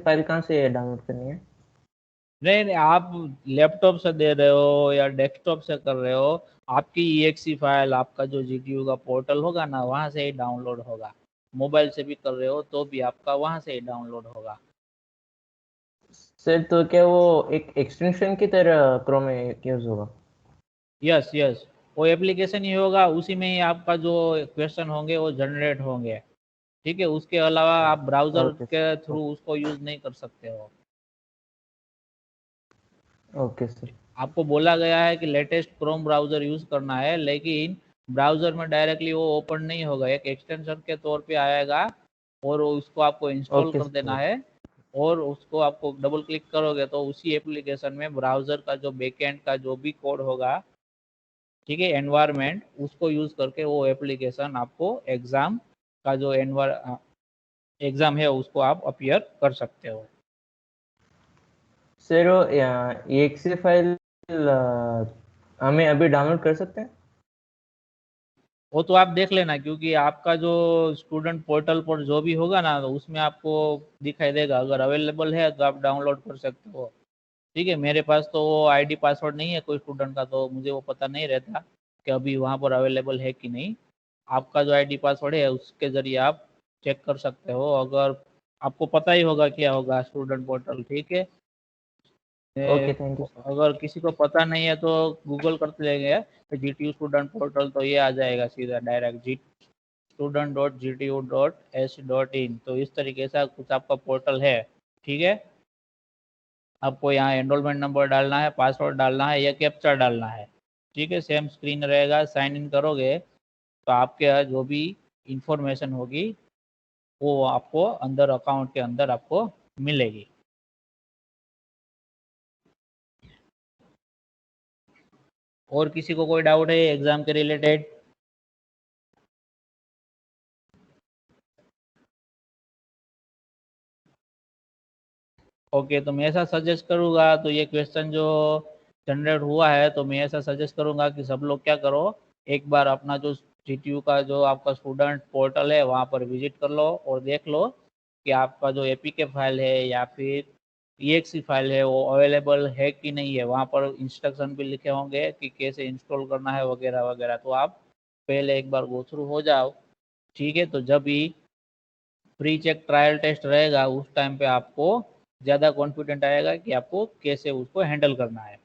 File कहाँ से download करनी है? नहीं नहीं, आप लैपटॉप से दे रहे हो या डेस्कटॉप से कर रहे हो, आपकी EXE फाइल, आपका जो GTU का पोर्टल होगा ना, वहाँ से ही डाउनलोड होगा। मोबाइल से भी कर रहे हो तो भी आपका वहाँ से ही डाउनलोड होगा। सर तो क्या वो एक एक्सटेंशन की तरह क्रोम में यूज होगा? यस यस, वो एप्लीकेशन ही होगा, उसी में ही आपका जो क्वेश्चन होंगे वो जनरेट होंगे। ठीक है, उसके अलावा आप ब्राउज़र ओके के सर। थ्रू उसको यूज़ नहीं कर सकते हो। Okay sir. आपको बोला गया है कि लेटेस्ट क्रोम ब्राउज़र यूज़ करना है, लेकिन ब्राउज़र में डायरेक्टली वो ओपन नहीं होगा, एक एक्सटेंशन के तौर पे आएगा और उसको आपको इंस्टॉल ओके कर देना सर। है। और उसको आपको डबल क्लिक करोगे तो उसी एप्लीकेशन में ब्राउज़र का जो बैकएंड का जो भी कोड होगा, ठीक है, एनवायरनमेंट, उसको यूज़ करके वो एप्लीकेशन आपको एग्ज़ाम का जो एग्ज़ाम है उसको आप अपीयर कर सकते हो। सर वो EXE फाइल हमें अभी डाउनलोड कर सकते हैं? वो तो आप देख लेना, क्योंकि आपका जो स्टूडेंट पोर्टल पर जो भी होगा ना, तो उसमें आपको दिखाई देगा, अगर अवेलेबल है तो आप डाउनलोड कर सकते हो। ठीक है, मेरे पास तो वो आईडी पासवर्ड नहीं है कोई स्टूडेंट का, तो मुझे वो पता नहीं रहता कि अभी वहाँ पर अवेलेबल है कि नहीं। आपका जो आईडी पासवर्ड है उसके ज़रिए आप चेक कर सकते हो, अगर आपको पता ही होगा क्या होगा स्टूडेंट पोर्टल। ठीक है, ओके, थैंक यू सर। अगर किसी को पता नहीं है तो गूगल करते रहेंगे तो GTU स्टूडेंट पोर्टल, तो ये आ जाएगा सीधा डायरेक्ट student.gtu.ac.in। तो इस तरीके से कुछ आपका पोर्टल है। ठीक है, आपको यहाँ एनरोलमेंट नंबर डालना है, पासवर्ड डालना है या कैप्चा डालना है। ठीक है, सेम स्क्रीन रहेगा, साइन इन करोगे तो आपके जो भी इंफॉर्मेशन होगी वो आपको अंदर अकाउंट के अंदर आपको मिलेगी। और किसी को कोई डाउट है एग्जाम के रिलेटेड? ओके, तो मैं ऐसा सजेस्ट करूँगा, तो ये क्वेश्चन जो जनरेट हुआ है तो मैं ऐसा सजेस्ट करूँगा कि सब लोग क्या करो, एक बार अपना जो GTU का जो आपका स्टूडेंट पोर्टल है वहाँ पर विजिट कर लो और देख लो कि आपका जो APK फाइल है या फिर EXE फाइल है वो अवेलेबल है कि नहीं है। वहाँ पर इंस्ट्रक्शन भी लिखे होंगे कि कैसे इंस्टॉल करना है वगैरह वगैरह, तो आप पहले एक बार गो थ्रू हो जाओ। ठीक है, तो जब भी प्री चेक ट्रायल टेस्ट रहेगा उस टाइम पे आपको ज़्यादा कॉन्फिडेंट आएगा कि आपको कैसे उसको हैंडल करना है।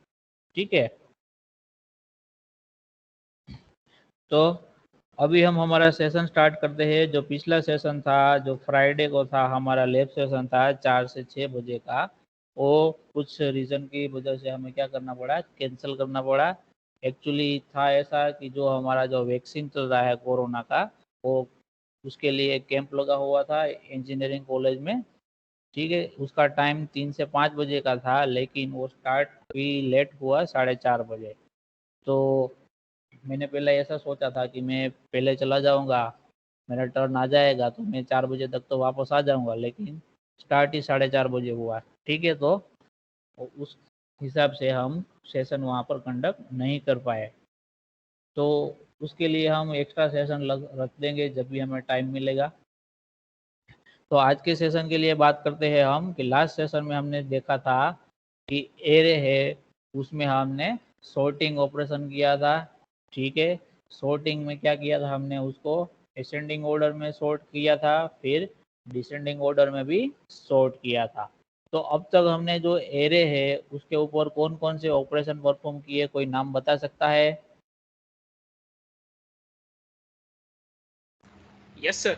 ठीक है, तो अभी हम हमारा सेशन स्टार्ट करते हैं। जो पिछला सेशन था, जो फ्राइडे को था, हमारा लैब सेशन था 4 से 6 बजे का, वो कुछ रीज़न की वजह से हमें क्या करना पड़ा, कैंसिल करना पड़ा। एक्चुअली था ऐसा कि जो हमारा जो वैक्सीन चल रहा है कोरोना का, वो उसके लिए कैंप लगा हुआ था इंजीनियरिंग कॉलेज में। ठीक है, उसका टाइम 3 से 5 बजे का था, लेकिन वो स्टार्ट भी लेट हुआ 4:30 बजे। तो मैंने पहले ऐसा सोचा था कि मैं पहले चला जाऊंगा, मेरा टर्न आ जाएगा तो मैं 4 बजे तक तो वापस आ जाऊंगा, लेकिन स्टार्ट ही 4:30 बजे हुआ। ठीक है, तो उस हिसाब से हम सेशन वहाँ पर कंडक्ट नहीं कर पाए। तो उसके लिए हम एक्स्ट्रा सेशन रख देंगे जब भी हमें टाइम मिलेगा। तो आज के सेशन के लिए बात करते हैं हम कि लास्ट सेशन में हमने देखा था कि एरे है, उसमें हमने सॉर्टिंग ऑपरेशन किया था। ठीक है, सॉर्टिंग में क्या किया था, हमने उसको असेंडिंग ऑर्डर में सॉर्ट किया था, फिर डिसेंडिंग ऑर्डर में भी सॉर्ट किया था। तो अब तक हमने जो एरे है उसके ऊपर कौन कौन से ऑपरेशन परफॉर्म किए, कोई नाम बता सकता है? Yes sir.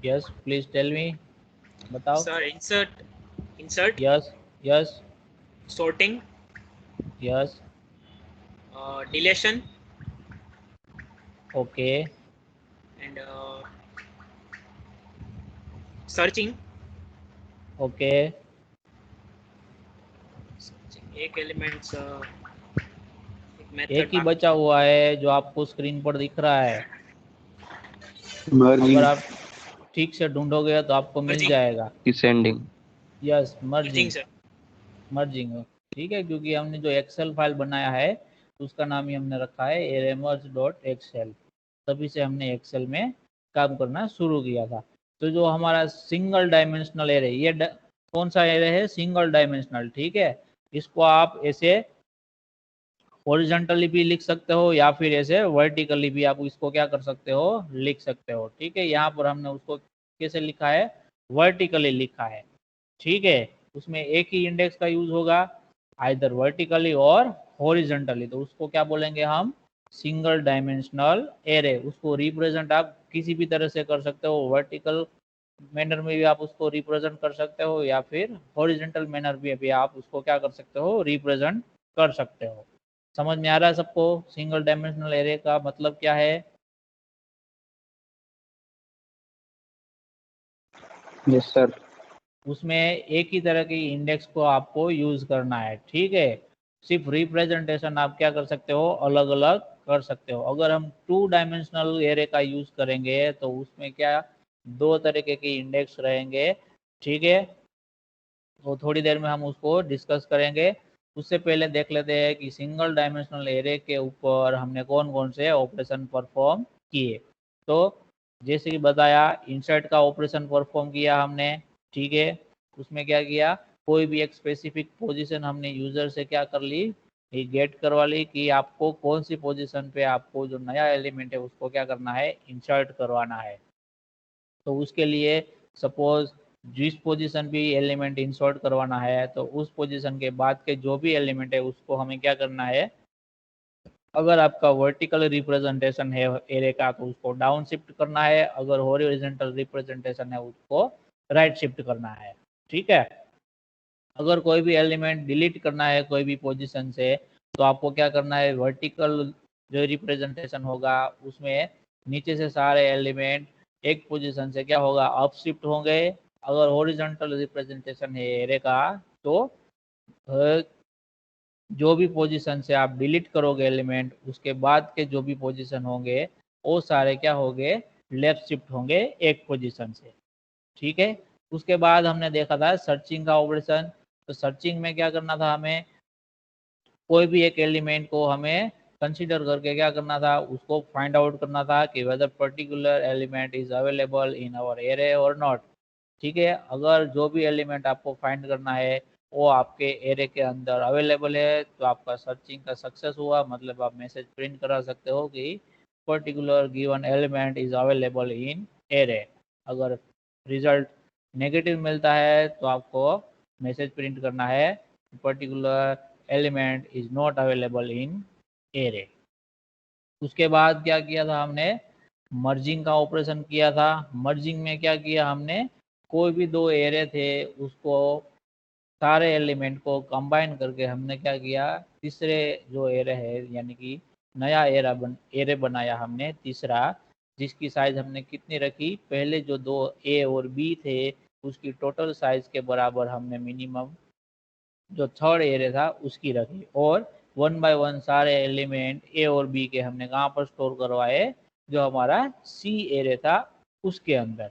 Yes, please tell me, बताओ। Sir insert, yes yes sorting, yes, deletion okay, and searching। Okay. एक एलिमेंट्स एक एक मेथड ही बचा हुआ है जो आपको स्क्रीन पर दिख रहा है, अगर मर्जिंग, आप ठीक से ढूंढोगे तो आपको मिल मर्जिंग, जाएगा। Descending. Yes, merging merging, sir. Merging. ठीक है, क्योंकि हमने जो एक्सेल फाइल बनाया है उसका नाम ही हमने रखा है arraymers.excel, तभी से हमने एक्सेल में काम करना शुरू किया था। तो जो हमारा सिंगल डायमेंशनल एरे, ये कौन सा एरे है, सिंगल डायमेंशनल, ठीक है। इसको आप ऐसे हॉरिजॉन्टली भी लिख सकते हो या फिर ऐसे वर्टिकली भी आप इसको क्या कर सकते हो, लिख सकते हो, ठीक है। यहाँ पर हमने उसको कैसे लिखा है, वर्टिकली लिखा है, ठीक है। उसमें एक ही इंडेक्स का यूज होगा, आइदर वर्टिकली और हॉरिजॉन्टली, तो उसको क्या बोलेंगे हम, सिंगल डायमेंशनल एरे। उसको रिप्रेजेंट आप किसी भी तरह से कर सकते हो, वर्टिकल मैनर में भी आप उसको रिप्रेजेंट कर सकते हो या फिर हॉरिजॉन्टल मैनर में भी आप उसको क्या कर सकते हो, रिप्रेजेंट कर सकते हो। समझ में आ रहा है सबको सिंगल डायमेंशनल एरे का मतलब क्या है? Yes sir. उसमें एक ही तरह की इंडेक्स को आपको यूज करना है, ठीक है। सिर्फ रिप्रेजेंटेशन आप क्या कर सकते हो, अलग अलग कर सकते हो। अगर हम 2 डायमेंशनल एरे का यूज करेंगे तो उसमें क्या, 2 तरीके के इंडेक्स रहेंगे, ठीक है। तो थोड़ी देर में हम उसको डिस्कस करेंगे। उससे पहले देख लेते हैं कि सिंगल डायमेंशनल एरे के ऊपर हमने कौन कौन से ऑपरेशन परफॉर्म किए। तो जैसे कि बताया, इंसर्ट का ऑपरेशन परफॉर्म किया हमने, ठीक है। उसमें क्या किया, कोई भी एक स्पेसिफिक पोजीशन हमने यूजर से क्या कर ली, ये गेट करवा ली कि आपको कौन सी पोजीशन पे आपको जो नया एलिमेंट है उसको क्या करना है, इंसर्ट करवाना है। तो उसके लिए सपोज जिस पोजीशन भी एलिमेंट इंसर्ट करवाना है तो उस पोजीशन के बाद के जो भी एलिमेंट है उसको हमें क्या करना है, अगर आपका वर्टिकल रिप्रेजेंटेशन है एरे का तो उसको डाउन शिफ्ट करना है, अगर हॉरिजॉन्टल रिप्रेजेंटेशन है उसको राइट शिफ्ट करना है, ठीक है। अगर कोई भी एलिमेंट डिलीट करना है कोई भी पोजीशन से तो आपको क्या करना है, वर्टिकल जो रिप्रेजेंटेशन होगा उसमें नीचे से सारे एलिमेंट एक पोजीशन से क्या होगा, अप शिफ्ट होंगे। अगर हॉरिजॉन्टल रिप्रेजेंटेशन है एरे का तो जो भी पोजीशन से आप डिलीट करोगे एलिमेंट उसके बाद के जो भी पोजीशन होंगे वो सारे क्या होंगे, लेफ्ट शिफ्ट होंगे एक पोजीशन से, ठीक है। उसके बाद हमने देखा था सर्चिंग का ऑपरेशन। तो सर्चिंग में क्या करना था, हमें कोई भी एक एलिमेंट को हमें कंसीडर करके क्या करना था, उसको फाइंड आउट करना था कि whether particular element is available in our array और नॉट, ठीक है। अगर जो भी एलिमेंट आपको फाइंड करना है वो आपके एरे के अंदर अवेलेबल है तो आपका सर्चिंग का सक्सेस हुआ, मतलब आप मैसेज प्रिंट करा सकते हो कि particular given element is available in array. अगर रिजल्ट नेगेटिव मिलता है तो आपको मैसेज प्रिंट करना है particular element is not available in array. उसके बाद क्या किया था हमने, मर्जिंग का ऑपरेशन किया था। मर्जिंग में क्या किया हमने, कोई भी 2 एरे थे उसको सारे एलिमेंट को कंबाइन करके हमने क्या किया, तीसरे जो एरे है यानी कि नया एरे बनाया हमने तीसरा, जिसकी साइज हमने कितनी रखी, पहले जो 2 ए और बी थे उसकी टोटल साइज के बराबर हमने मिनिमम जो थर्ड एरे था उसकी रखी, और 1 बाय 1 सारे एलिमेंट ए और बी के हमने कहाँ पर स्टोर करवाए, जो हमारा सी एरे था उसके अंदर।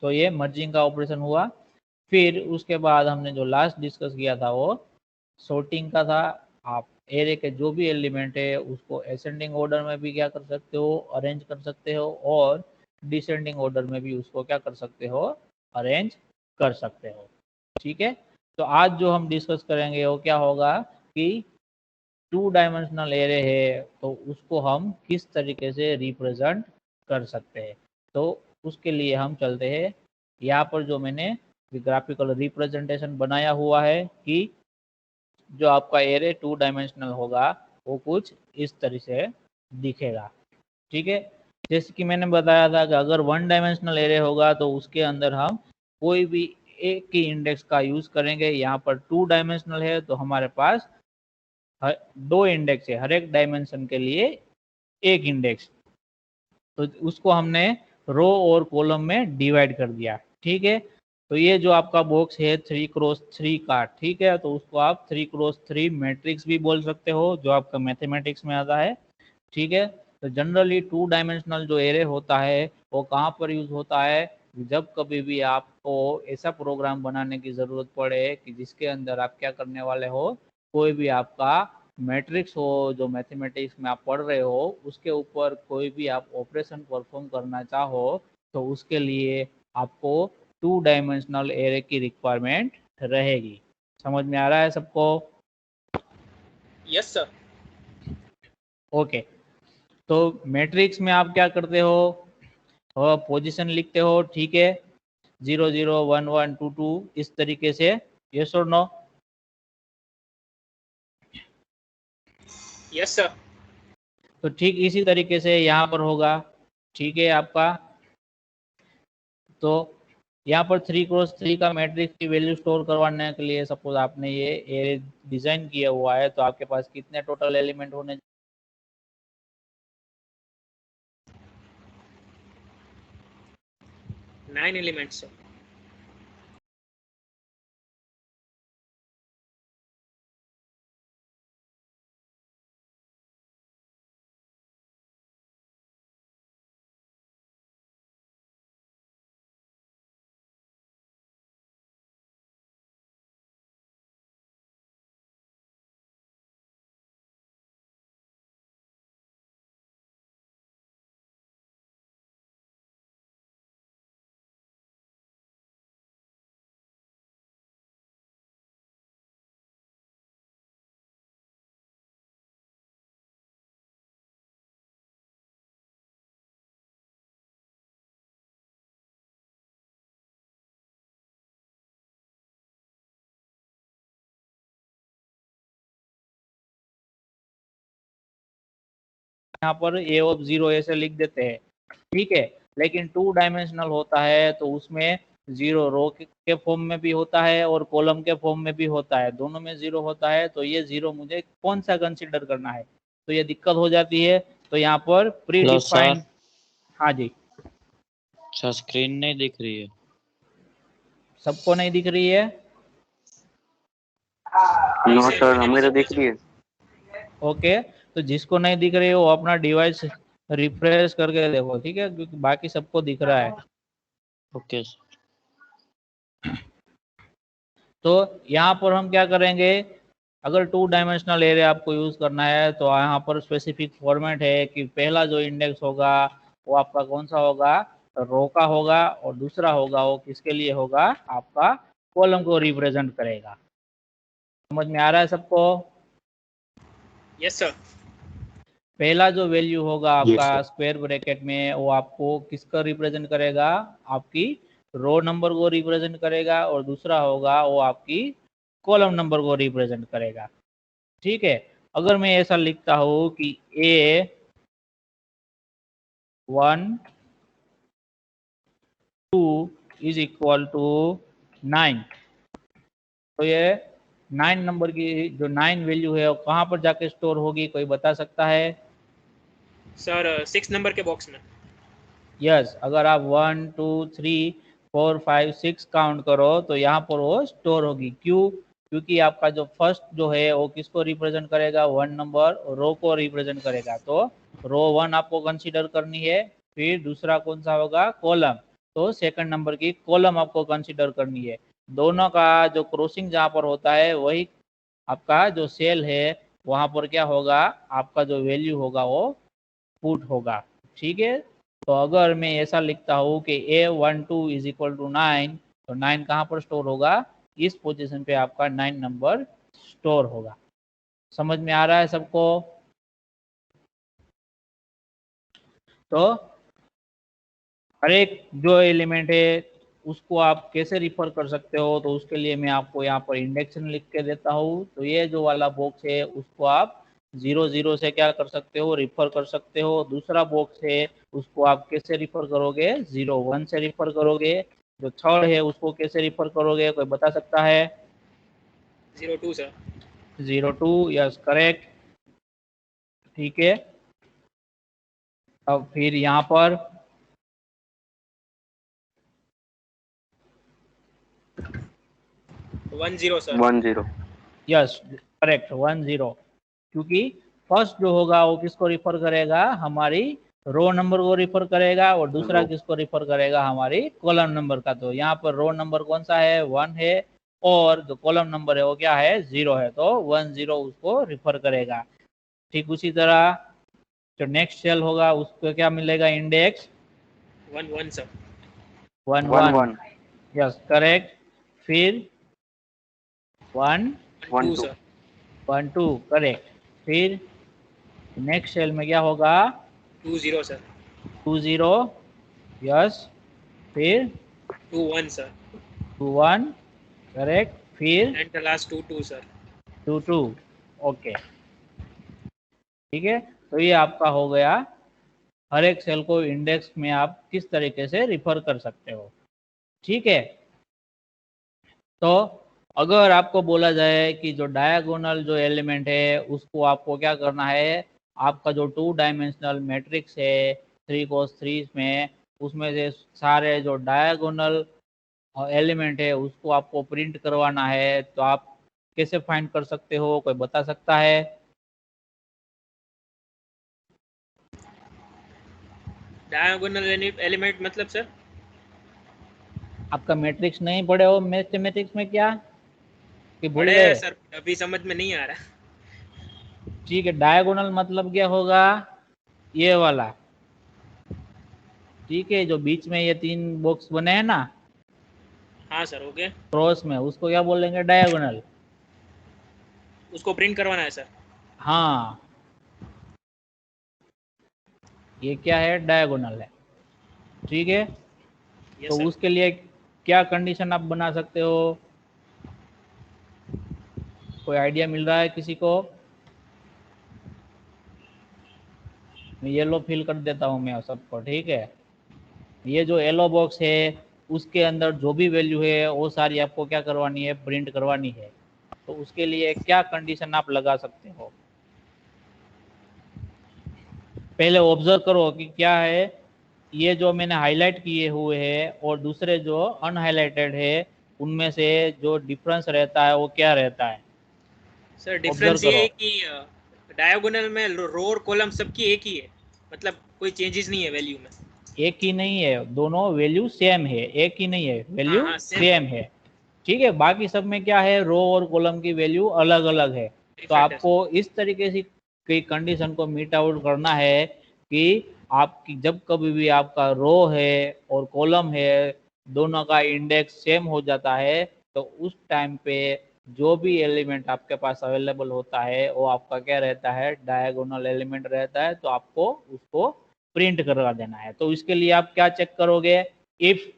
तो ये मर्जिंग का ऑपरेशन हुआ। फिर उसके बाद हमने जो लास्ट डिस्कस किया था वो सॉर्टिंग का था। आप एरे के जो भी एलिमेंट है उसको असेंडिंग ऑर्डर में भी क्या कर सकते हो, अरेंज कर सकते हो, और डिसेंडिंग ऑर्डर में भी उसको क्या कर सकते हो, अरेंज कर सकते हो, ठीक है। तो आज जो हम डिस्कस करेंगे वो क्या होगा कि 2 डायमेंशनल एरे है तो उसको हम किस तरीके से रिप्रेजेंट कर सकते हैं। तो उसके लिए हम चलते हैं, यहाँ पर जो मैंने ग्राफिकल रिप्रेजेंटेशन बनाया हुआ है कि जो आपका एरे 2 डायमेंशनल होगा वो कुछ इस तरह से दिखेगा, ठीक है। जैसे कि मैंने बताया था कि अगर 1 डायमेंशनल एरे होगा तो उसके अंदर हम कोई भी एक ही इंडेक्स का यूज करेंगे। यहाँ पर 2 डायमेंशनल है तो हमारे पास 2 इंडेक्स है, हर एक डायमेंशन के लिए एक इंडेक्स, तो उसको हमने रो और कॉलम में डिवाइड कर दिया, ठीक है। तो ये जो आपका बॉक्स है 3x3 का, ठीक है, तो उसको आप 3x3 मैट्रिक्स भी बोल सकते हो जो आपका मैथमेटिक्स में आता है, ठीक है। तो जनरली 2 डायमेंशनल जो एरे होता है वो कहाँ पर यूज होता है, जब कभी भी आपको ऐसा प्रोग्राम बनाने की ज़रूरत पड़े कि जिसके अंदर आप क्या करने वाले हो, कोई भी आपका मैट्रिक्स हो जो मैथमेटिक्स में आप पढ़ रहे हो उसके ऊपर कोई भी आप ऑपरेशन परफॉर्म करना चाहो तो उसके लिए आपको 2 डायमेंशनल एरे की रिक्वायरमेंट रहेगी। समझ में आ रहा है सबको? Yes sir. ओके, तो मैट्रिक्स में आप क्या करते हो, पोजीशन लिखते हो, ठीक है, 0 0 1 1 2 2 इस तरीके से, यस और नो? Yes sir. तो ठीक इसी तरीके से यहाँ पर होगा, ठीक है आपका। तो यहाँ पर 3x3 का मैट्रिक्स की वैल्यू स्टोर करवाने के लिए सपोज आपने ये एरे डिजाइन किया हुआ है, तो आपके पास कितने टोटल एलिमेंट होने? 9 एलिमेंट्स सर। यहाँ पर ए ऑफ 0 ऐसे लिख देते हैं, ठीक है। लेकिन 2 डायमेंशनल होता है तो उसमें 0 रो के फॉर्म में भी होता है और कॉलम के फॉर्म में भी होता है, दोनों में 0 होता है। तो ये 0 मुझे कौन सा कंसीडर करना है, तो ये दिक्कत हो जाती है। तो यहाँ पर प्री हेलो डिफाइंड, सर। हाँ जी, सर स्क्रीन नहीं दिख रही है। सबको नहीं दिख रही है? नो सर, हमें तो दिख रही है। ओके, तो जिसको नहीं दिख रही है वो अपना डिवाइस रिफ्रेश करके देखो, ठीक है, क्योंकि बाकी सबको दिख रहा है। Okay sir. तो यहाँ पर हम क्या करेंगे, अगर 2 डायमेंशनल एरे आपको यूज करना है तो यहाँ पर स्पेसिफिक फॉर्मेट है कि पहला जो इंडेक्स होगा वो आपका कौन सा होगा, रो का होगा, और दूसरा होगा वो किसके लिए होगा, आपका कॉलम को रिप्रेजेंट करेगा। समझ में आ रहा है सबको? Yes sir. पहला जो वैल्यू होगा Yes, आपका sir. स्क्वायर ब्रैकेट में, वो आपको किसका रिप्रेजेंट करेगा, आपकी रो नंबर को रिप्रेजेंट करेगा, और दूसरा होगा वो आपकी कॉलम नंबर को रिप्रेजेंट करेगा, ठीक है। अगर मैं ऐसा लिखता हूं कि A 1 2 इज इक्वल टू 9, तो ये 9 नंबर की जो 9 वैल्यू है वो कहाँ पर जाके स्टोर होगी, कोई बता सकता है? सर 6 नंबर के बॉक्स में। यस, अगर आप 1 2 3 4 5 6 काउंट करो तो यहाँ पर वो स्टोर होगी। क्यों? क्योंकि आपका जो फर्स्ट जो है वो किसको रिप्रेजेंट करेगा, 1 नंबर रो को रिप्रेजेंट करेगा। तो रो 1 आपको कंसीडर करनी है, फिर दूसरा कौन सा होगा, कॉलम, तो सेकंड नंबर की कॉलम आपको कंसीडर करनी है। दोनों का जो क्रॉसिंग जहाँ पर होता है वही आपका जो सेल है वहाँ पर क्या होगा, आपका जो वैल्यू होगा वो पुट होगा, ठीक है। तो अगर मैं ऐसा लिखता हूँ कि A12 इज इक्वल टू 9, तो 9 कहाँ पर स्टोर होगा, इस पोजीशन पे आपका 9 नंबर स्टोर होगा। समझ में आ रहा है सबको? तो हर एक जो एलिमेंट है उसको आप कैसे रिफर कर सकते हो, तो उसके लिए मैं आपको यहाँ पर इंडेक्शन लिख के देता हूँ। तो ये जो वाला बॉक्स है उसको आप 0 0 से क्या कर सकते हो, रिफर कर सकते हो। दूसरा बॉक्स है उसको आप कैसे रिफर करोगे, 0 1 से रिफर करोगे। जो थर्ड है उसको कैसे रिफर करोगे, कोई बता सकता है? 02 सर। 02, यस करेक्ट, ठीक है। अब फिर यहाँ पर 10 सर। 10. यस करेक्ट, 10, क्योंकि फर्स्ट जो होगा वो किसको रिफर करेगा, हमारी रो नंबर को रिफर करेगा, और दूसरा Row. किसको रिफर करेगा, हमारी कॉलम नंबर का। तो यहाँ पर रो नंबर कौन सा है, 1 है, और जो कॉलम नंबर है वो क्या है, 0 है, तो 10 उसको रिफर करेगा। ठीक उसी तरह जो नेक्स्ट सेल होगा उसको क्या मिलेगा, इंडेक्स 1 1 सर। 1 1 1, 1. यस करेक्ट, फिर 1 1 2 2 सर 1 2 करेक्ट, फिर नेक्स्ट सेल में क्या होगा 2 0 सर 2 0 यस, फिर 2 1 सर 2 1 करेक्ट, फिर and the last 2 2 sir 2 2 okay ठीक है। तो ये आपका हो गया, हर एक सेल को इंडेक्स में आप किस तरीके से रिफर कर सकते हो। ठीक है, तो अगर आपको बोला जाए कि जो डायगोनल जो एलिमेंट है उसको आपको क्या करना है, आपका जो 2 डायमेंशनल मैट्रिक्स है 3 cos 3 में, उसमें से सारे जो डायगोनल एलिमेंट है उसको आपको प्रिंट करवाना है, तो आप कैसे फाइंड कर सकते हो, कोई बता सकता है? डायगोनल एलिमेंट मतलब सर आपका मैट्रिक्स नहीं पढ़े हो मैथमेटिक्स में क्या, कि भूल बड़े गए? हैं सर, अभी समझ में नहीं आ रहा। ठीक है, डायगोनल मतलब क्या होगा, ये वाला, ठीक है, जो बीच में ये 3 बॉक्स बने हैं ना हाँ सर ओके, क्रॉस में, उसको क्या बोलेंगे, डायगोनल। उसको प्रिंट करवाना है सर। हाँ, ये क्या है, डायगोनल है। ठीक है, यस तो सर उसके लिए क्या कंडीशन आप बना सकते हो, कोई आइडिया मिल रहा है किसी को? मैं येलो फिल कर देता हूँ मैं सबको, ठीक है। ये जो येलो बॉक्स है उसके अंदर जो भी वैल्यू है वो सारी आपको क्या करवानी है, प्रिंट करवानी है। तो उसके लिए क्या कंडीशन आप लगा सकते हो, पहले ऑब्जर्व करो कि क्या है, ये जो मैंने हाईलाइट किए हुए हैं और दूसरे जो अनहाइलाइटेड है उनमें से जो डिफरेंस रहता है वो क्या रहता है, सर ऑब्जर्व डिफरेंस ये करो। है कि डायगोनल में रो और कॉलम सबकी एक ही है, मतलब कोई चेंजेस नहीं है वैल्यू में। एक ही नहीं है, दोनों वैल्यू सेम है, एक ही नहीं है, हाँ वैल्यू हाँ सेम सेम है। ठीक है, बाकी सब में क्या है, रो और कॉलम की वैल्यू अलग अलग है। तो डिफरेंट है आपको सर। इस तरीके से की कंडीशन को मीट आउट करना है कि आपकी जब कभी भी आपका रो है और कॉलम है दोनों का इंडेक्स सेम हो जाता है, तो उस टाइम पे जो भी एलिमेंट आपके पास अवेलेबल होता है वो आपका क्या रहता है, डायगोनल एलिमेंट रहता है। तो आपको उसको प्रिंट करवा देना है। तो इसके लिए आप क्या चेक करोगे, इफ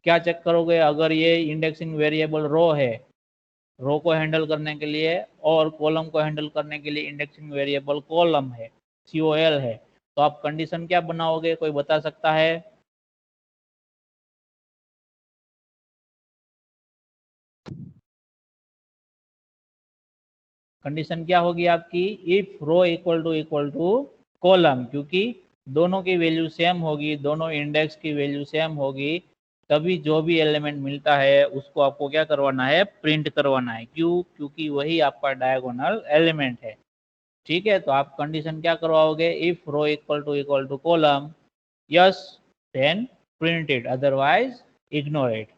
क्या चेक करोगे, अगर ये इंडेक्सिंग वेरिएबल रो है, रो को हैंडल करने के लिए, और कॉलम को हैंडल करने के लिए इंडेक्सिंग वेरिएबल कॉलम है, COL है, तो आप कंडीशन क्या बनाओगे, कोई बता सकता है? कंडीशन क्या होगी आपकी, if row equal to column, क्योंकि दोनों की वैल्यू सेम होगी, दोनों इंडेक्स की वैल्यू सेम होगी, तभी जो भी एलिमेंट मिलता है उसको आपको क्या करवाना है, प्रिंट करवाना है। क्यों, क्योंकि वही आपका डायगोनल एलिमेंट है। ठीक है, तो आप कंडीशन क्या करवाओगे, if row equal to column, yes then print it, otherwise ignore it.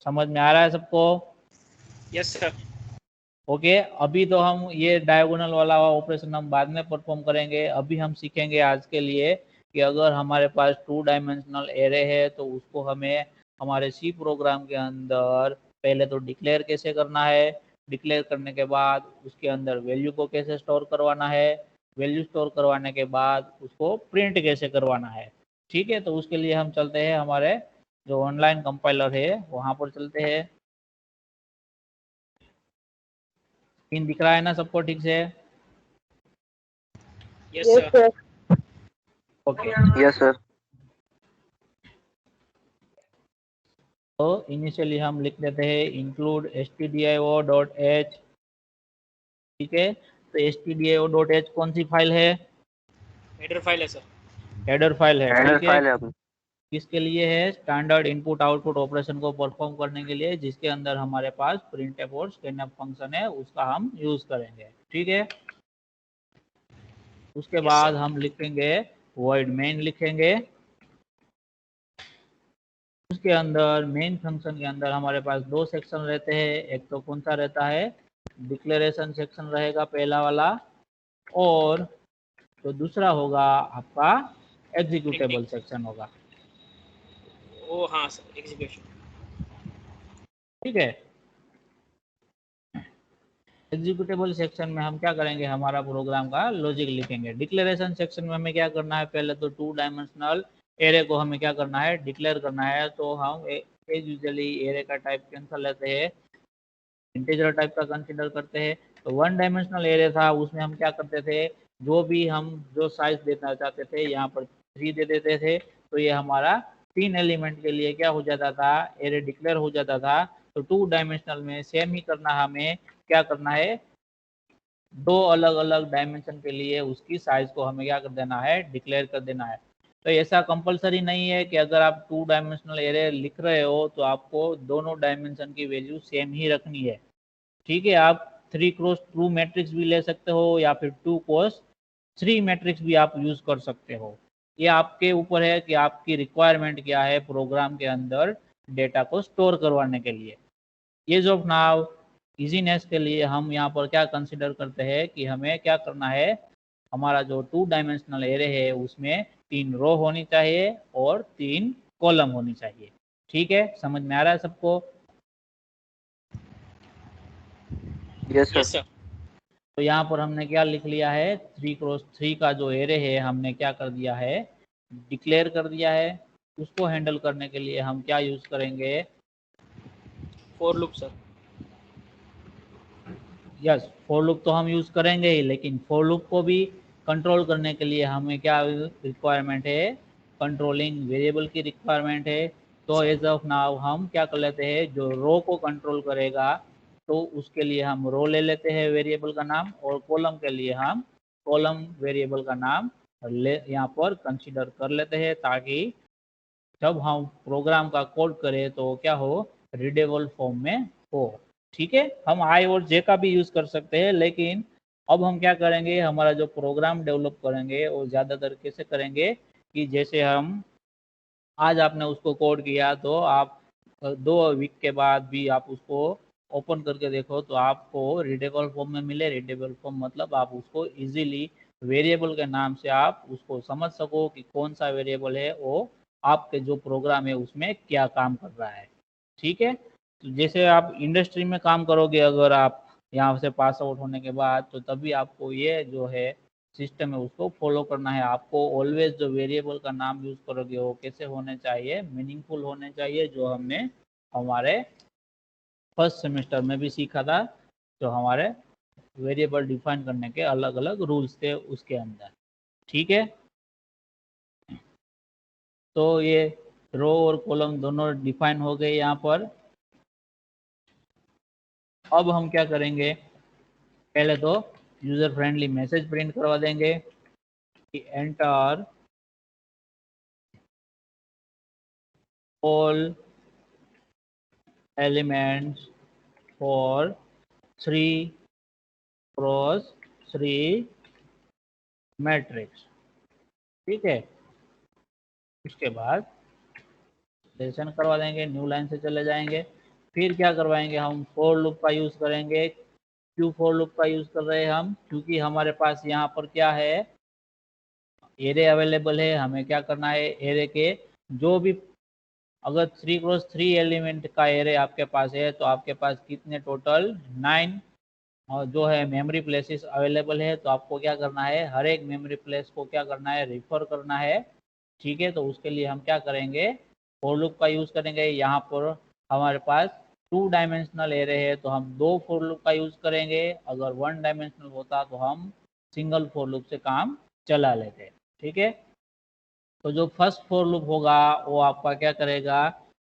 समझ में आ रहा है सबको? यस सर ओके, अभी तो हम ये डायगोनल वाला ऑपरेशन हम बाद में परफॉर्म करेंगे। अभी हम सीखेंगे आज के लिए कि अगर हमारे पास 2 डायमेंशनल एरे है तो उसको हमें हमारे सी प्रोग्राम के अंदर पहले तो डिक्लेयर कैसे करना है, डिक्लेयर करने के बाद उसके अंदर वैल्यू को कैसे स्टोर करवाना है, वैल्यू स्टोर करवाने के बाद उसको प्रिंट कैसे करवाना है। ठीक है, तो उसके लिए हम चलते हैं हमारे जो ऑनलाइन कंपाइलर है वहाँ पर चलते हैं। पिन दिख रहा है ना सबको ठीक से? Yes sir okay, yes sir. तो इनिशियली हम लिख देते हैं इंक्लूड stdio.h। ठीक है, तो stdio.h कौन सी फाइल है, हेडर फाइल है सर। हेडर फाइल है। हेडर ठीक है, फाइल है अपनी। किसके लिए है, स्टैंडर्ड इनपुट आउटपुट ऑपरेशन को परफॉर्म करने के लिए, जिसके अंदर हमारे पास printf और scanf फंक्शन है, उसका हम यूज करेंगे। ठीक है, उसके यस बाद सर हम लिखेंगे void main लिखेंगे। उसके अंदर मेन फंक्शन के अंदर हमारे पास 2 सेक्शन रहते हैं, एक तो कौन सा रहता है, डिक्लेरेशन सेक्शन रहेगा पहला वाला, और तो दूसरा होगा आपका एग्जीक्यूटेबल प्रिंटिंग। सेक्शन होगा। ओ हाँ सर एग्जीक्यूशन। ठीक है। एग्जीक्यूटेबल सेक्शन में हम क्या करेंगे, हमारा प्रोग्राम का लॉजिक लिखेंगे। डिक्लेरेशन सेक्शन में हमें क्या करना है, पहले तो 2 डायमेंशनल एरे को हमें क्या करना है, डिक्लेयर करना है। तो हम एज यूजुअली एरे का टाइप कैंसिल लेते हैं, इंटीजर टाइप का कंसीडर करते हैं। तो 1 डायमेंशनल एरे था, उसमें हम क्या करते थे, जो भी हम जो साइज देना चाहते थे यहाँ पर 3 दे देते थे। तो ये हमारा 3 एलिमेंट के लिए क्या हो जाता था, एरे डिक्लेयर हो जाता था। तो 2 डायमेंशनल में सेम ही करना, हमें क्या करना है, 2 अलग अलग डायमेंशन के लिए उसकी साइज को हमें क्या कर देना है, डिक्लेयर कर देना है। तो ऐसा कंपलसरी नहीं है कि अगर आप 2 डायमेंशनल एरे लिख रहे हो तो आपको दोनों डायमेंशन की वैल्यू सेम ही रखनी है। ठीक है, आप 3x2 मैट्रिक्स भी ले सकते हो या फिर 2x3 मैट्रिक्स भी आप यूज कर सकते हो। ये आपके ऊपर है कि आपकी रिक्वायरमेंट क्या है प्रोग्राम के अंदर डेटा को स्टोर करवाने के लिए। एज ऑफ नाउ इजीनेस के लिए हम यहाँ पर क्या कंसिडर करते हैं कि हमें क्या करना है, हमारा जो 2 डायमेंशनल एरे है उसमें 3 रो होनी चाहिए और 3 कॉलम होनी चाहिए। ठीक है, समझ में आ रहा है सबको? Yes yes sir. सर। तो यहाँ पर हमने क्या लिख लिया है, 3x3 का जो एरे है हमने क्या कर दिया है, डिक्लेयर कर दिया है। उसको हैंडल करने के लिए हम क्या यूज करेंगे, for loop sir. Yes, for loop तो हम यूज करेंगे ही, लेकिन फॉर लूप को भी कंट्रोल करने के लिए हमें क्या रिक्वायरमेंट है, कंट्रोलिंग वेरिएबल की रिक्वायरमेंट है। तो एज ऑफ नाउ हम क्या कर लेते हैं, जो रो को कंट्रोल करेगा तो उसके लिए हम रो ले लेते हैं वेरिएबल का नाम, और कॉलम के लिए हम कॉलम वेरिएबल का नाम यहाँ पर कंसीडर कर लेते हैं, ताकि जब हम प्रोग्राम का कोड करें तो क्या हो, रीडेबल फॉर्म में हो। ठीक है, हम आई और जे का भी यूज कर सकते हैं, लेकिन अब हम क्या करेंगे, हमारा जो प्रोग्राम डेवलप करेंगे वो ज़्यादातर कैसे करेंगे कि जैसे हम आज आपने उसको कोड किया तो आप 2 वीक के बाद भी आप उसको ओपन करके देखो तो आपको रीडेबल फॉर्म में मिले। रीडेबल फॉर्म मतलब आप उसको इजीली वेरिएबल के नाम से आप उसको समझ सको कि कौन सा वेरिएबल है वो आपके जो प्रोग्राम है उसमें क्या काम कर रहा है। ठीक है, तो जैसे आप इंडस्ट्री में काम करोगे, अगर आप यहाँ से पास आउट होने के बाद, तो तभी आपको ये जो है सिस्टम है उसको फॉलो करना है। आपको ऑलवेज जो वेरिएबल का नाम यूज करोगे वो कैसे होने चाहिए, मीनिंगफुल होने चाहिए, जो हमने हमारे फर्स्ट सेमेस्टर में भी सीखा था, जो हमारे वेरिएबल डिफाइन करने के अलग अलग रूल्स थे उसके अंदर। ठीक है, तो ये रो और कॉलम दोनों डिफाइन हो गए यहाँ पर। अब हम क्या करेंगे, पहले तो यूजर फ्रेंडली मैसेज प्रिंट करवा देंगे कि enter all elements for 3x3 matrix. ठीक है, उसके बाद सेशन करवा देंगे, न्यू लाइन से चले जाएंगे। फिर क्या करवाएंगे, हम फॉर लूप का यूज करेंगे। क्यों फॉर लूप का यूज कर रहे हैं हम, क्योंकि हमारे पास यहाँ पर क्या है, एरे अवेलेबल है। हमें क्या करना है, एरे के जो भी, अगर 3x3 एलिमेंट का एरे आपके पास है तो आपके पास कितने टोटल 9 जो है मेमोरी प्लेसेस अवेलेबल है। तो आपको क्या करना है, हर एक मेमोरी प्लेस को क्या करना है, रिफर करना है। ठीक है, तो उसके लिए हम क्या करेंगे, फॉर लूप का यूज करेंगे। यहाँ पर हमारे पास 2 डायमेंशनल एरे है तो हम 2 फॉर लूप का यूज करेंगे। अगर 1 डायमेंशनल होता तो हम सिंगल फॉर लूप से काम चला लेते। ठीक है, तो जो फर्स्ट फॉर लूप होगा वो आपका क्या करेगा,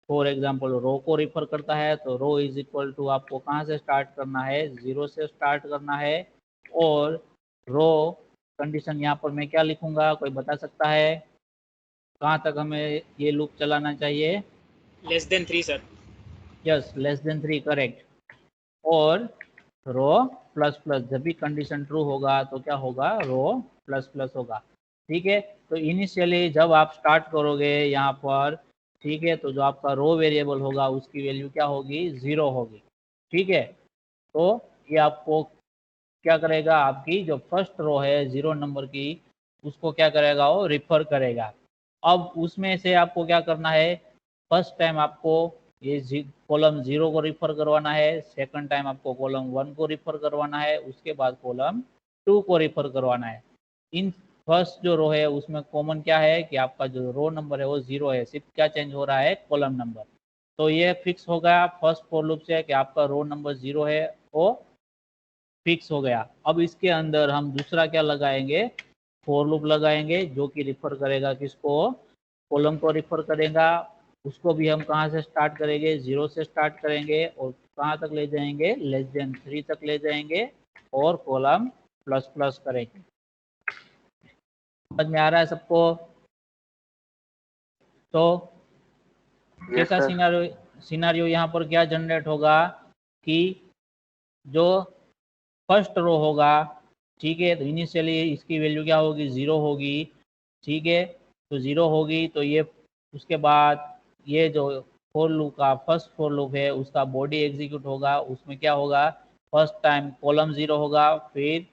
फॉर एग्जांपल रो को रिफर करता है, तो रो इज इक्वल टू आपको कहाँ से स्टार्ट करना है, 0 से स्टार्ट करना है। और रो कंडीशन यहाँ पर मैं क्या लिखूंगा, कोई बता सकता है कहाँ तक हमें ये लूप चलाना चाहिए? <3 सर। Yes, <3 correct. और रो प्लस प्लस, जब भी कंडीशन ट्रू होगा तो क्या होगा, रो प्लस प्लस होगा। ठीक है, तो इनिशियली जब आप स्टार्ट करोगे यहाँ पर, ठीक है, तो जो आपका रो वेरिएबल होगा उसकी वैल्यू क्या होगी, 0 होगी। ठीक है, तो ये आपको क्या करेगा, आपकी जो फर्स्ट रो है 0 नंबर की, उसको क्या करेगा, वो रिफर करेगा। अब उसमें से आपको क्या करना है, फर्स्ट टाइम आपको ये कॉलम 0 को रिफर करवाना है, सेकंड टाइम आपको कॉलम 1 को रिफर करवाना है, उसके बाद कॉलम 2 को रिफर करवाना है। इन फर्स्ट जो रो है उसमें कॉमन क्या है कि आपका जो रो नंबर है वो 0 है, सिर्फ क्या चेंज हो रहा है कॉलम नंबर। तो ये फिक्स हो गया फर्स्ट फॉर लूप से कि आपका रो नंबर 0 है, वो फिक्स हो गया। अब इसके अंदर हम दूसरा क्या लगाएंगे, फॉर लूप लगाएंगे, जो कि रिफर करेगा किसको, कॉलम को रिफर करेगा। उसको भी हम कहाँ से स्टार्ट करेंगे, 0 से स्टार्ट करेंगे और कहाँ तक ले जाएंगे, लेस देन 3 तक ले जाएंगे और कॉलम प्लस प्लस करेंगे। समझ में आ रहा है सबको? तो यस कैसा सर। सिनारियो यहाँ पर क्या जनरेट होगा कि जो फर्स्ट रो होगा, ठीक है, तो इनिशियली इसकी वैल्यू क्या होगी, 0 होगी, ठीक है। तो 0 होगी तो ये उसके बाद ये जो फॉर लूप का फर्स्ट फॉर लूप है उसका बॉडी एग्जीक्यूट होगा। उसमें क्या होगा, फर्स्ट टाइम कॉलम 0 होगा, फिर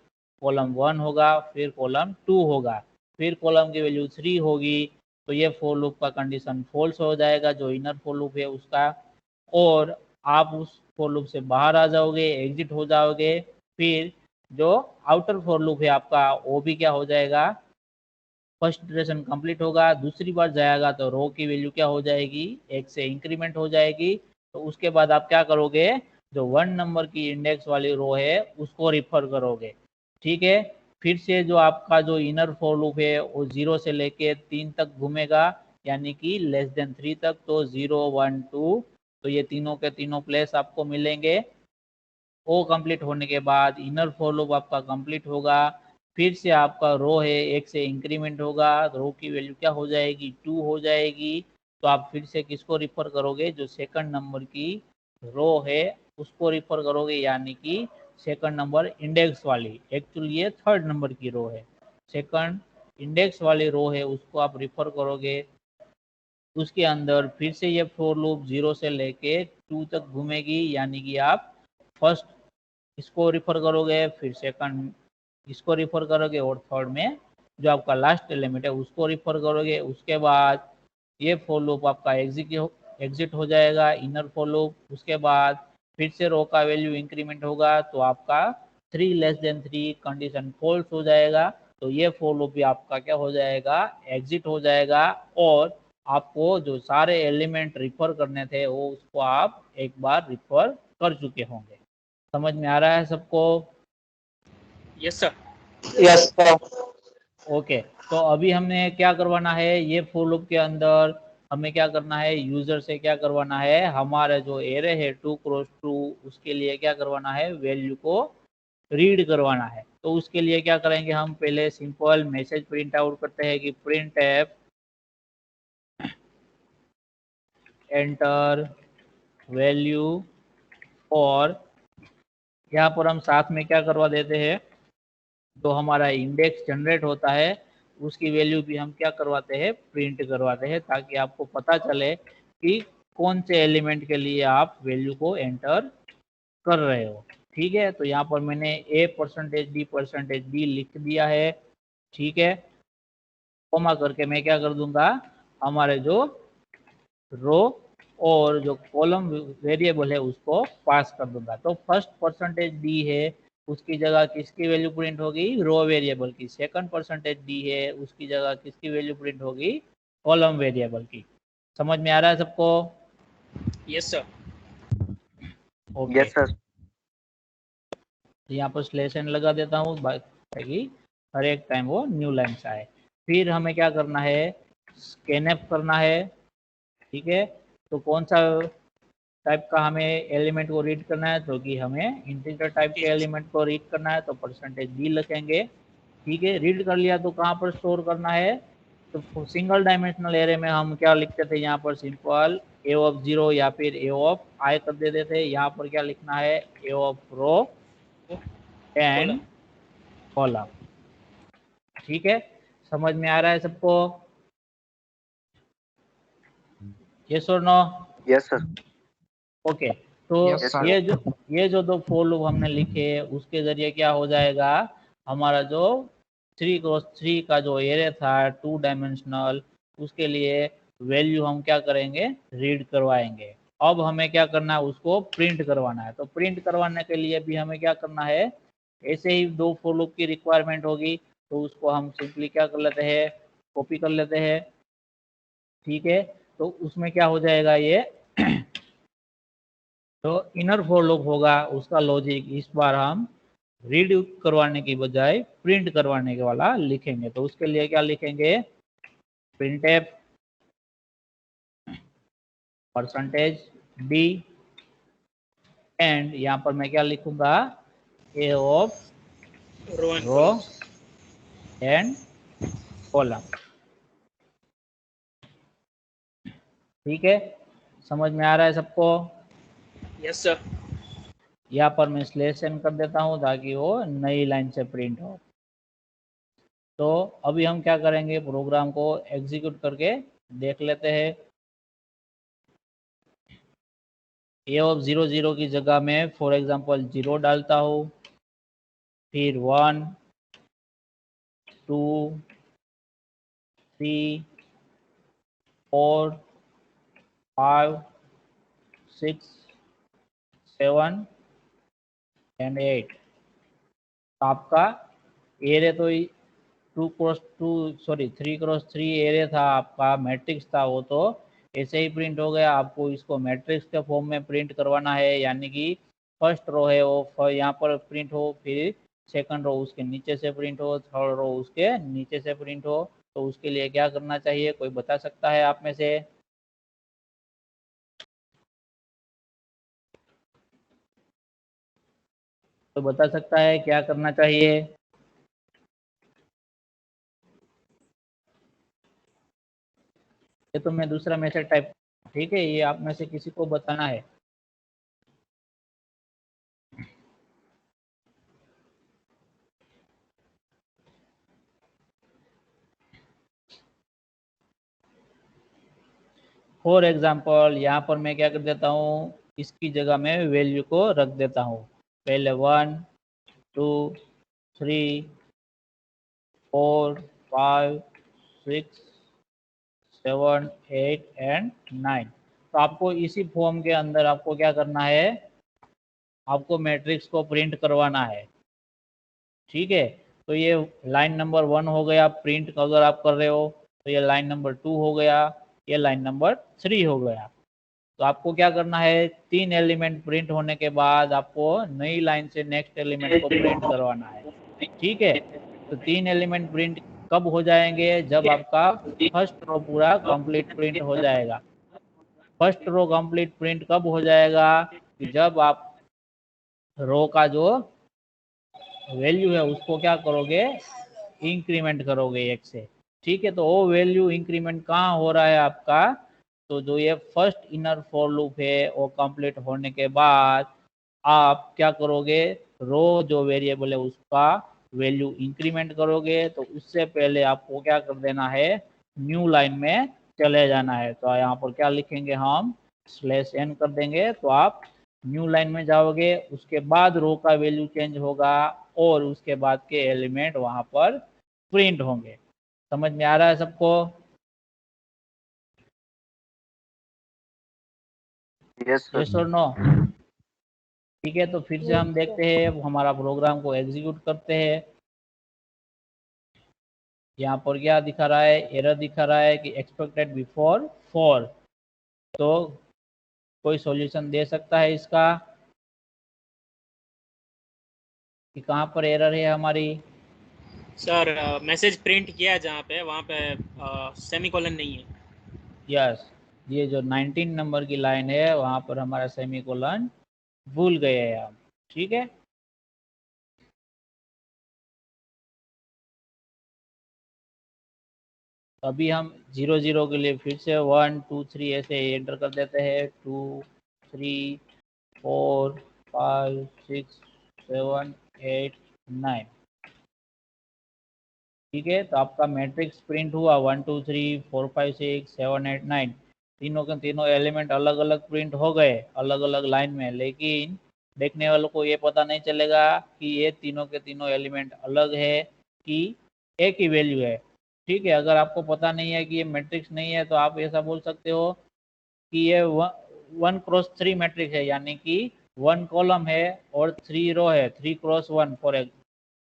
कॉलम 1 होगा, फिर कॉलम 2 होगा, फिर कॉलम की वैल्यू 3 होगी। तो ये फॉर लूप का कंडीशन फॉल्स हो जाएगा, जो इनर फॉर लूप है उसका, और आप उस फॉर लूप से बाहर आ जाओगे, एग्जिट हो जाओगे। फिर जो आउटर फॉर लूप है आपका वो भी क्या हो जाएगा, फर्स्ट इटरेशन कंप्लीट होगा, दूसरी बार जाएगा तो रो की वैल्यू क्या हो जाएगी, 1 से इंक्रीमेंट हो जाएगी। तो उसके बाद आप क्या करोगे, जो 1 नंबर की इंडेक्स वाली रो है उसको रिफर करोगे, ठीक है। फिर से जो आपका जो इनर फॉर लूप है वो 0 से लेके 3 तक घूमेगा, यानी कि लेस देन 3 तक। तो 0 1 2, तो ये तीनों के तीनों प्लेस आपको मिलेंगे। वो कंप्लीट होने के बाद इनर फॉर लूप आपका कंप्लीट होगा। फिर से आपका रो है 1 से इंक्रीमेंट होगा, रो की वैल्यू क्या हो जाएगी, 2 हो जाएगी। तो आप फिर से किसको रिफर करोगे, जो सेकंड नंबर की रो है उसको रिफर करोगे, यानी कि सेकंड नंबर इंडेक्स वाली, एक्चुअली ये थर्ड नंबर की रो है, सेकंड इंडेक्स वाली रो है उसको आप रिफर करोगे। उसके अंदर फिर से ये फॉर लूप 0 से लेके 2 तक घूमेगी, यानी कि आप फर्स्ट इसको रिफर करोगे, फिर सेकंड इसको रिफर करोगे और थर्ड में जो आपका लास्ट एलिमेंट है उसको रिफर करोगे। उसके बाद ये फॉर लूप आपका एग्जिट हो जाएगा, इनर फॉर लूप। उसके बाद फिर से रो का वैल्यू इंक्रीमेंट होगा, तो आपका 3 लेस देन 3 कंडीशन फॉल्स हो जाएगा। तो ये फॉर लूप भी आपका क्या हो जाएगा, एग्जिट हो जाएगा, और आपको जो सारे एलिमेंट रिफर करने थे वो उसको आप एक बार रिफर कर चुके होंगे। समझ में आ रहा है सबको? Yes sir. Yes sir. Okay, तो अभी हमने क्या करवाना है, ये फॉर लूप के अंदर हमें क्या करना है, यूजर से क्या करवाना है, हमारा जो एरे है 2 क्रॉस 2 उसके लिए क्या करवाना है, वैल्यू को रीड करवाना है। तो उसके लिए क्या करेंगे, हम पहले सिंपल मैसेज प्रिंट आउट करते हैं कि प्रिंट एफ एंटर वैल्यू, और यहाँ पर हम साथ में क्या करवा देते हैं, जो हमारा इंडेक्स जनरेट होता है उसकी वैल्यू भी हम क्या करवाते हैं, प्रिंट करवाते हैं, ताकि आपको पता चले कि कौन से एलिमेंट के लिए आप वैल्यू को एंटर कर रहे हो। ठीक है, तो यहाँ पर मैंने a%d% लिख दिया है, ठीक है। कोमा करके मैं क्या कर दूंगा, हमारे जो रो और जो कॉलम वेरिएबल है उसको पास कर दूंगा। तो फर्स्ट %d है उसकी जगह किसकी वैल्यू प्रिंट होगी, रो वेरिएबल की। सेकंड %d है उसकी जगह किसकी वैल्यू प्रिंट होगी, कॉलम वेरिएबल की। समझ में आ रहा है सबको? Yes sir. Okay, yes sir. यहाँ पर स्लैश एन लगा देता हूँ ताकि हर एक टाइम वो न्यू लाइन से आए। फिर हमें क्या करना है, स्कैनएफ करना है, ठीक है। तो कौन सा टाइप का हमें एलिमेंट को रीड करना है, तो कि हमें इंटीजर टाइप के एलिमेंट को रीड करना है, तो %d लिखेंगे, ठीक है। रीड कर लिया तो कहाँ पर स्टोर करना है, तो सिंगल डायमेंशनल एरे में हम क्या लिखते थे, यहाँ पर सिंपल a ऑफ 0 या फिर a ऑफ i कर देते थे। यहाँ पर क्या लिखना है, a of row and column, ठीक है। समझ में आ रहा है सबको? यस और नो? Yes sir. ओके, तो Yes, sir. ये जो दो फॉर लूप हमने लिखे उसके जरिए क्या हो जाएगा, हमारा जो 3x3 का जो एरे था 2 डायमेंशनल, उसके लिए वैल्यू हम क्या करेंगे, रीड करवाएंगे। अब हमें क्या करना है, उसको प्रिंट करवाना है। तो प्रिंट करवाने के लिए भी हमें क्या करना है, ऐसे ही 2 फॉर लूप की रिक्वायरमेंट होगी, तो उसको हम सिंपली क्या कर लेते हैं, कॉपी कर लेते हैं। ठीक है, तो उसमें क्या हो जाएगा ये तो इनर फॉर लूप होगा, उसका लॉजिक इस बार हम रीड करवाने की बजाय प्रिंट करवाने के वाला लिखेंगे। तो उसके लिए क्या लिखेंगे, printf %d एंड यहाँ पर मैं क्या लिखूंगा, a of row and row and column. ठीक है, समझ में आ रहा है सबको? Yes sir. यहाँ पर मैं स्लैश n कर देता हूँ ताकि वो नई लाइन से प्रिंट हो। तो अभी हम क्या करेंगे, प्रोग्राम को एग्जीक्यूट करके देख लेते हैं। ए ऑफ 00 की जगह में फॉर एग्जांपल 0 डालता हूँ, फिर 1 2 3 4 5 6 7 एंड 8। तो आपका एरे तो 3x3 एरे था, आपका मैट्रिक्स था, वो तो ऐसे ही प्रिंट हो गया। आपको इसको मैट्रिक्स के फॉर्म में प्रिंट करवाना है, यानी कि फर्स्ट रो है वो यहाँ पर प्रिंट हो, फिर सेकंड रो उसके नीचे से प्रिंट हो, थर्ड रो उसके नीचे से प्रिंट हो। तो उसके लिए क्या करना चाहिए, कोई बता सकता है आप में से? तो बता सकता है क्या करना चाहिए? ये तो मैं दूसरा मैसेज टाइप, ठीक है, ये आप में से किसी को बताना है। फॉर एग्जाम्पल यहाँ पर मैं क्या कर देता हूँ, इसकी जगह में वैल्यू को रख देता हूँ। पहले 1 2 3 4 5 6 7 8 एंड 9। तो आपको इसी फॉर्म के अंदर आपको क्या करना है, आपको मैट्रिक्स को प्रिंट करवाना है। ठीक है, तो ये लाइन नंबर 1 हो गया प्रिंट अगर आप कर रहे हो, तो ये लाइन नंबर 2 हो गया, ये लाइन नंबर 3 हो गया। तो आपको क्या करना है, 3 एलिमेंट प्रिंट होने के बाद आपको नई लाइन से नेक्स्ट एलिमेंट को प्रिंट करवाना है। ठीक है, तो 3 एलिमेंट प्रिंट कब हो जाएंगे, जब आपका फर्स्ट रो पूरा कंप्लीट प्रिंट हो जाएगा। फर्स्ट रो कंप्लीट प्रिंट कब हो जाएगा, कि जब आप रो का जो वैल्यू है उसको क्या करोगे, इंक्रीमेंट करोगे 1 से। ठीक है, तो वो वैल्यू इंक्रीमेंट कहाँ हो रहा है आपका, तो जो ये फर्स्ट इनर फॉर लूप है वो कंप्लीट होने के बाद आप क्या करोगे, रो जो वेरिएबल है उसका वैल्यू इंक्रीमेंट करोगे। तो उससे पहले आपको क्या कर देना है, न्यू लाइन में चले जाना है। तो यहाँ पर क्या लिखेंगे हम, /n कर देंगे, तो आप न्यू लाइन में जाओगे, उसके बाद रो का वैल्यू चेंज होगा और उसके बाद के एलिमेंट वहां पर प्रिंट होंगे। समझ में आ रहा है सबको? Yes sir. यस और नो? ठीक है, तो फिर से हम देखते हैं, हमारा प्रोग्राम को एग्जीक्यूट करते हैं। यहाँ पर क्या दिखा रहा है, एरर दिखा रहा है कि एक्सपेक्टेड बिफोर 4। तो कोई सॉल्यूशन दे सकता है इसका कि कहाँ पर एरर है हमारी? सर मैसेज प्रिंट किया जहाँ पे वहाँ पे सेमीकोलन नहीं है। यस, ये जो 19 नंबर की लाइन है वहाँ पर हमारा सेमीकोलन भूल गए हैं हम। ठीक है, अभी हम 0 0 के लिए फिर से 1 2 3 ऐसे एंटर कर देते हैं, 2 3 4 5 6 7 8 9। ठीक है, तो आपका मैट्रिक्स प्रिंट हुआ 1 2 3 4 5 6 7 8 9। तीनों के तीनों एलिमेंट अलग अलग प्रिंट हो गए, अलग अलग लाइन में, लेकिन देखने वालों को ये पता नहीं चलेगा कि ये तीनों के तीनों एलिमेंट अलग है कि एक ही वैल्यू है। ठीक है, अगर आपको पता नहीं है कि ये मैट्रिक्स नहीं है, तो आप ऐसा बोल सकते हो कि ये 1 क्रॉस 3 मैट्रिक्स है, यानी कि 1 कॉलम है और 3 रो है, 3 क्रॉस 1 फॉर एक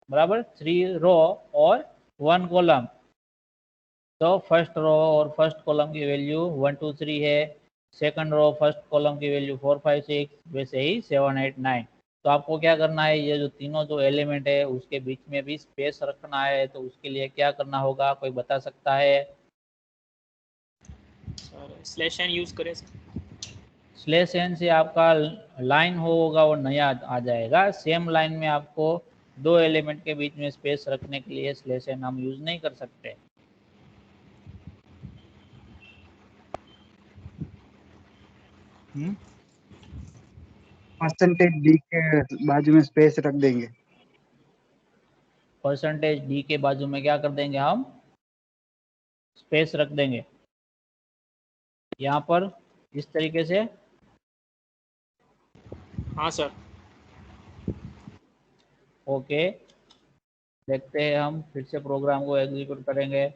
बराबर 3 रो और 1 कॉलम। तो फर्स्ट रो और फर्स्ट कॉलम की वैल्यू 1 2 3 है, सेकंड रो फर्स्ट कॉलम की वैल्यू 4 5 6, वैसे ही 7 8 9। तो आपको क्या करना है, ये जो तीनों जो एलिमेंट है उसके बीच में भी स्पेस रखना है, तो उसके लिए क्या करना होगा, कोई बता सकता है? स्लैश एन यूज करें सर। स्लैश एन से आपका लाइन होगा वो नया आ जाएगा। सेम लाइन में आपको दो एलिमेंट के बीच में स्पेस रखने के लिए स्लैश एन हम यूज नहीं कर सकते। परसेंटेज डी के बाजू में स्पेस रख देंगे। परसेंटेज डी के बाजू में क्या कर देंगे, हम स्पेस रख देंगे यहाँ पर इस तरीके से। हाँ सर। ओके, देखते हैं, हम फिर से प्रोग्राम को एग्जीक्यूट करेंगे।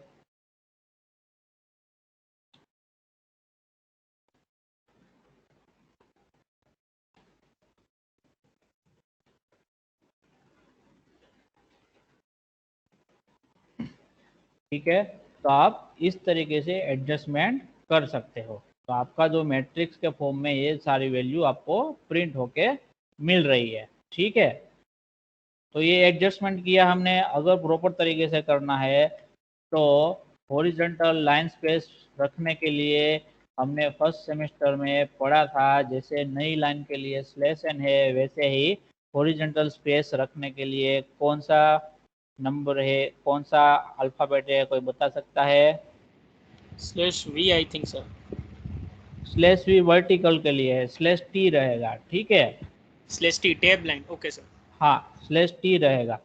ठीक है, तो आप इस तरीके से एडजस्टमेंट कर सकते हो। तो आपका जो मैट्रिक्स के फॉर्म में ये सारी वैल्यू आपको प्रिंट होके मिल रही है। ठीक है, तो ये एडजस्टमेंट किया हमने। अगर प्रॉपर तरीके से करना है तो हॉरिजॉन्टल लाइन स्पेस रखने के लिए हमने फर्स्ट सेमेस्टर में पढ़ा था, जैसे नई लाइन के लिए स्लैश एन है, वैसे ही हॉरिजॉन्टल स्पेस रखने के लिए कौन सा नंबर है, कौन सा अल्फ़ाबेट है, कोई बता सकता है? Slash V I think sir. Slash V vertical के लिए है, स्लैश टी रहेगा। ठीक है, slash T tab line. Okay sir. हाँ, स्लैश टी रहेगा।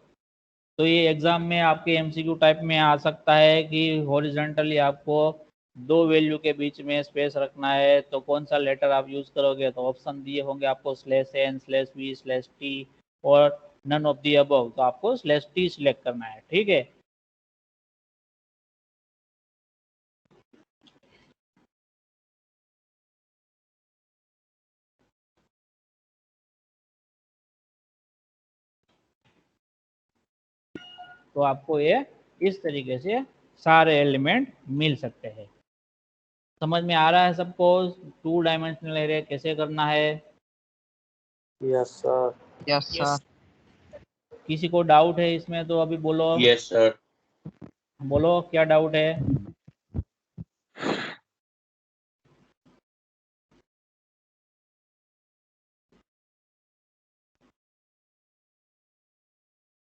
तो ये एग्जाम में आपके एमसीक्यू टाइप में आ सकता है कि हॉरिजॉन्टली आपको दो वैल्यू के बीच में स्पेस रखना है, तो कौन सा लेटर आप यूज करोगे? तो ऑप्शन दिए होंगे आपको slash N, slash V, slash T और नन ऑफ दी अबव। तो आपको स्लैश टी सिलेक्ट करना है। ठीक है, तो आपको ये इस तरीके से सारे एलिमेंट मिल सकते हैं। समझ में आ रहा है सबको 2 डायमेंशनल एरे कैसे करना है? Yes sir. Yes yes. Sir. किसी को डाउट है इसमें तो अभी बोलो। Yes sir. बोलो क्या डाउट है?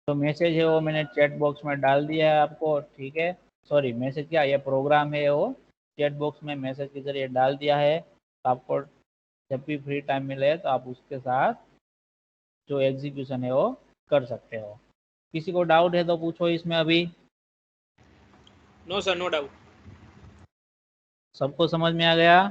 तो मैसेज है वो मैंने चैट बॉक्स में डाल दिया है आपको। ठीक है, सॉरी मैसेज क्या, ये प्रोग्राम है वो चैट बॉक्स में मैसेज के जरिए डाल दिया है। तो आपको जब भी फ्री टाइम मिले तो आप उसके साथ जो एग्जीक्यूशन है वो कर सकते हो। किसी को डाउट है तो पूछो इसमें अभी। No sir, no doubt. सबको समझ में आ गया?